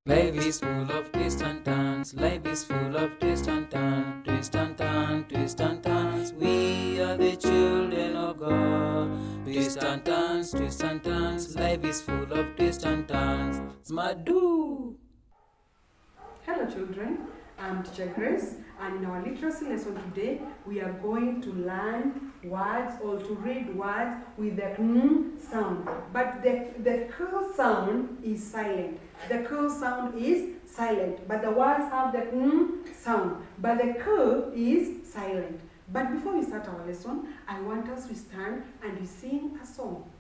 Life is full of twists and turns. Life is full of twists and turns. Twist and turn, twist and turns. We are the children of God. Twist and turns, twist and turns. Life is full of twists and turns. Smadu. Hello children, I'm Teacher Grace, and in our literacy lesson today we are going to learn words or to read words with the sound. But the k sound is silent. The k sound is silent, but the words have the sound, but the k is silent. But before we start our lesson, I want us to stand and we sing a song.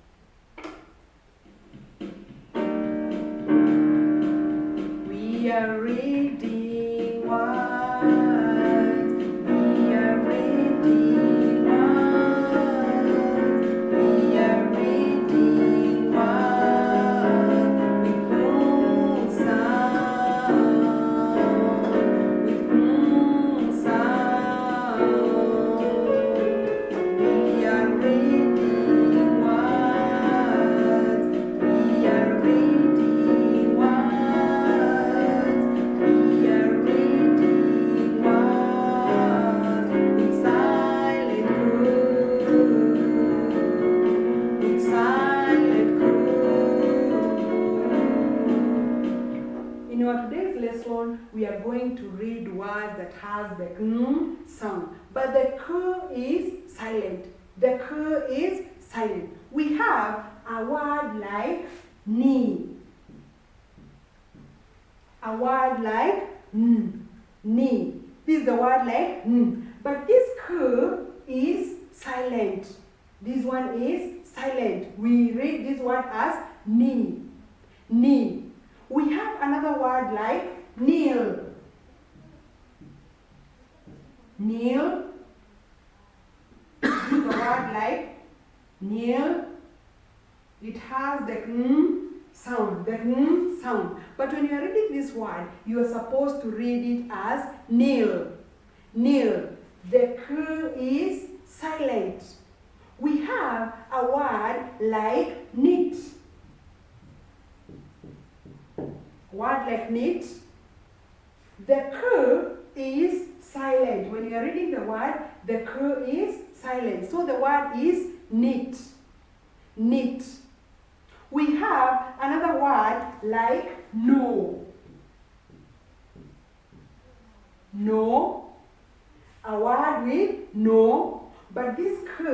We are reading words. We are reading words. We are reading words with sound. With sound. We are reading words. We are reading words. In our today's lesson, we are going to read words that has the sound, but the k is silent. The k is silent. We have a word like knee. A word like knee. This is the word like but this k is silent. This one is silent. We read this word as knee. Knee. We have another word like kneel. Kneel. This is a word like kneel. It has the sound, the sound. But when you are reading this word, you are supposed to read it as kneel. Kneel. The k is silent. We have a word like knit. Word like knit. The k is silent. When you are reading the word, the k is silent. So the word is knit. Knit. We have another word like know. Know. A word with know, but this k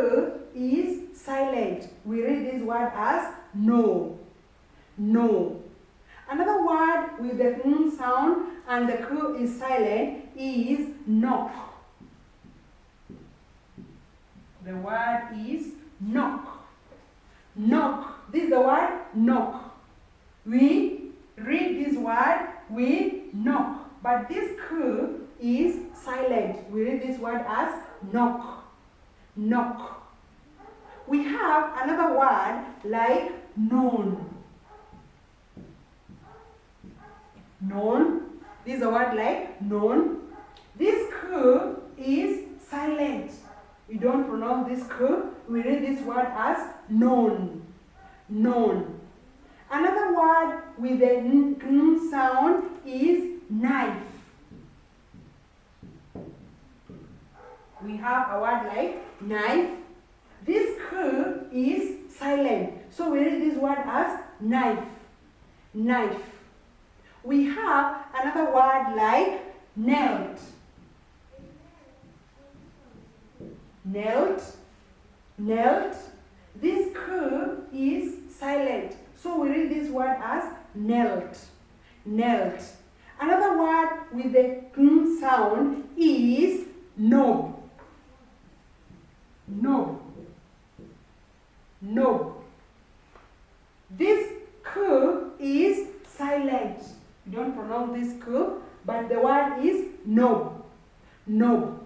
is silent. We read this word as know. Know. Another word with the sound and the k is silent is knock. The word is knock. Knock. This is the word knock. We read this word with knock, but this k is silent. We read this word as knock. Knock. We have another word like known. Known. This is a word like known. This k is silent. We don't pronounce this k. We read this word as known. Known. Another word with the n sound is knife. We have a word like knife. This k is silent. So we read this word as knife. Knife. We have another word like knelt. Knelt. Knelt. This k is silent. So we read this word as knelt. Knelt. Another word with the k sound is knob. Knob. Knob. This k is silent. You don't pronounce this k, but the word is knob. Knob.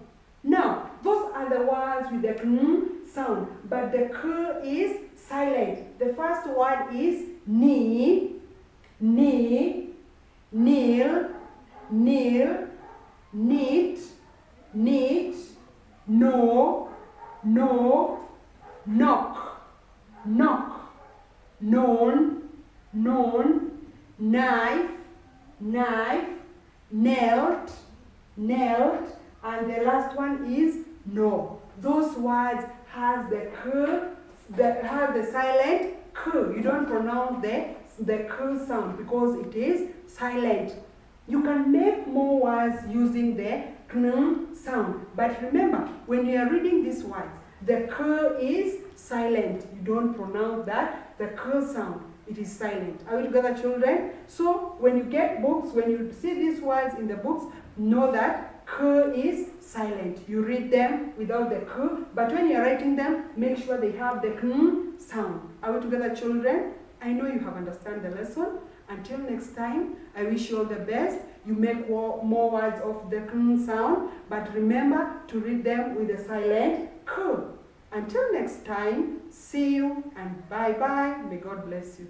Now, those are the words with the k sound, but the k is silent. The first word is knee, knee, kneel, kneel, knit, knit, know, know, knock, knock, known, known, knife, knife, knelt, knelt, and the last one is no. Those words has the k, have the silent k. You don't pronounce the k sound because it is silent. You can make more words using the kn sound. But remember, when you are reading these words, the k is silent. You don't pronounce that, the k sound. It is silent. Are we together, children? So when you get books, when you see these words in the books, know that k is silent. You read them without the k, but when you're writing them, make sure they have the kn sound. Are we together, children? I know you have understood the lesson. Until next time, I wish you all the best. You make more words of the kn sound, but remember to read them with a silent k. Until next time, see you and bye-bye. May God bless you.